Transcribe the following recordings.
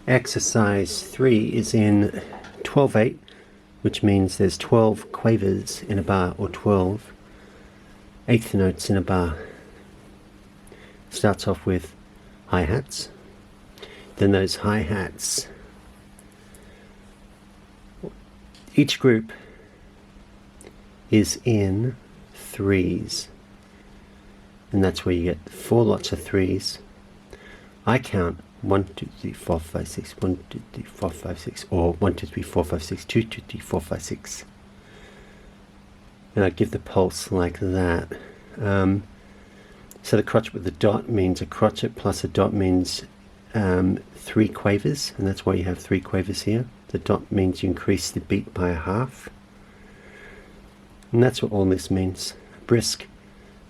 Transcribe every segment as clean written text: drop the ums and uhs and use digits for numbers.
Exercise 3 is in 12/8, which means there's 12 quavers in a bar, or 12 eighth notes in a bar. Starts off with hi-hats, then those hi-hats, each group is in threes, and that's where you get 4 lots of threes. I count 1, 2, 3, 4, 5, 6, 1, 2, 3, 4, 5, 6, or 1, 2, 3, 4, 5, 6, 2, 2, 3, 4, 5, 6. And I give the pulse like that. So the crotchet with the dot means a crotchet plus a dot means 3 quavers, and that's why you have 3 quavers here. The dot means you increase the beat by a half. And that's what all this means. Brisk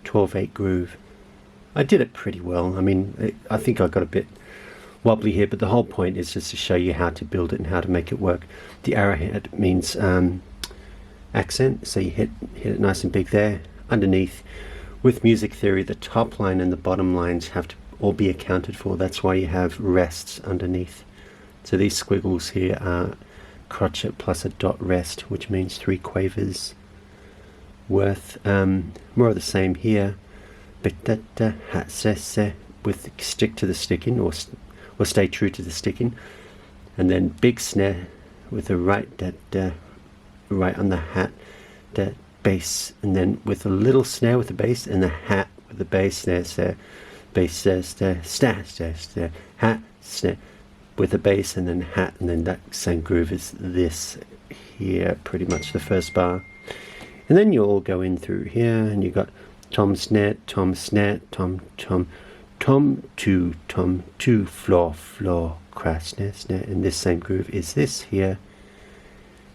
12/8 groove. I did it pretty well. I mean, I think I got a bit wobbly here, but the whole point is just to show you how to build it and how to make it work. The arrowhead means accent, so you hit it nice and big there. Underneath, with music theory, the top line and the bottom lines have to all be accounted for. That's why you have rests underneath. So these squiggles here are crotchet plus a dot rest, which means 3 quavers worth. More of the same here. With stick to the sticking, or stay true to the sticking, and then big snare with a right right on the hat, that bass, and then with a little snare with the bass, and the hat with the bass, snare, bass, snare, hat, snare with the bass, and then hat, and then that same groove is this here, pretty much the first bar. And then you all go in through here, and you got tom, snare, tom, two, floor, crash, snare, and this same groove is this here,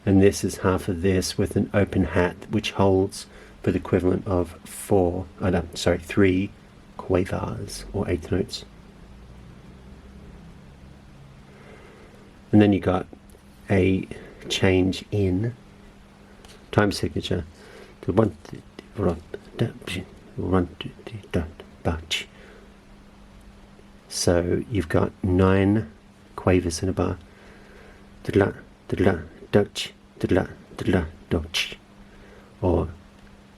and this is half of this with an open hat, which holds for the equivalent of 3 quavers, or 8th notes. And then you got a change in time signature to 1, 2, 3, so you've got 9 quavers in a bar. Or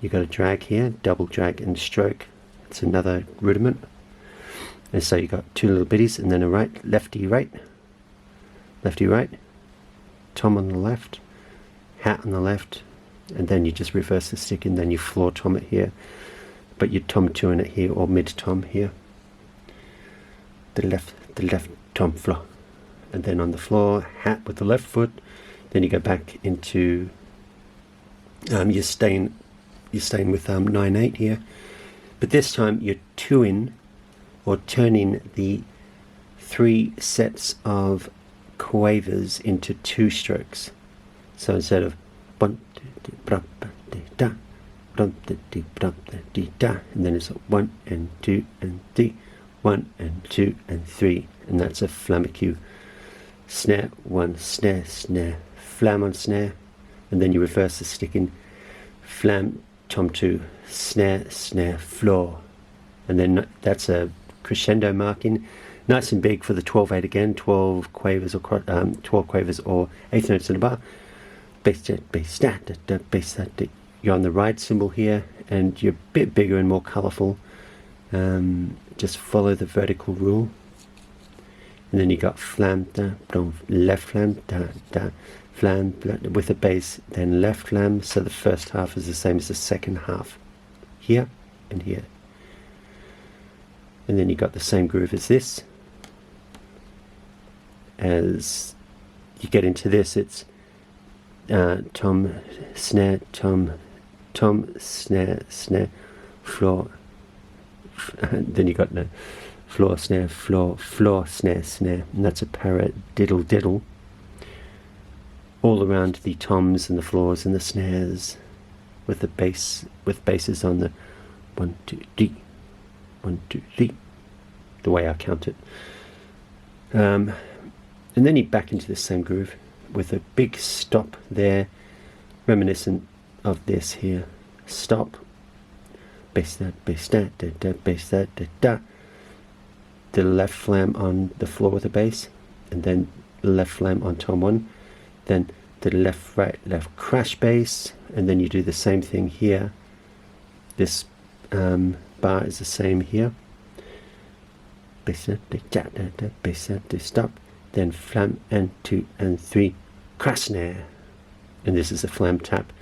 you got a drag here, double drag and stroke. It's another rudiment. And so you got 2 little bitties, and then a right, lefty right, tom on the left, hat on the left, and then you just reverse the stick, and then you floor tom it here, but you tom 2 in it here, or mid tom here. The left tom floor, and then on the floor, hat with the left foot. Then you go back into you're staying with 9/8 here, but this time you're 2-in, or turning the 3 sets of quavers into 2 strokes. So instead of 1, 2, 3, da, and then it's 1 and 2 and 3, 1 and 2 and 3, and that's a flamicue. Snare 1, snare, flam on snare, and then you reverse the sticking, flam, tom 2, snare, floor, and then that's a crescendo marking, nice and big for the 12/8 again, 12 quavers or 8th notes in a bar. Bass, you're on the right cymbal here, and you're a bit bigger and more colourful. Just follow the vertical rule, and then you got flam, left flam, flam with a bass, then left flam. So the first half is the same as the second half, here and here. And then you got the same groove as this. As you get into this, it's tom, snare, tom, snare, floor. Then you got the floor, snare, floor, snare, and that's a paradiddle all around the toms and the floors and the snares, with the bass, with basses on the 1, 2, 3, 1, 2, 3, the way I count it. And then you back into the same groove with a big stop there, reminiscent of this here. Stop, bass that, bass that, bass that, the left flam on the floor with the bass, and then left flam on tom 1, then the left right left crash bass, and then you do the same thing here. This bar is the same here. Bass stop, then flam and 2 and 3 crash snare, and this is a flam tap,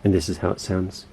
and this is how it sounds.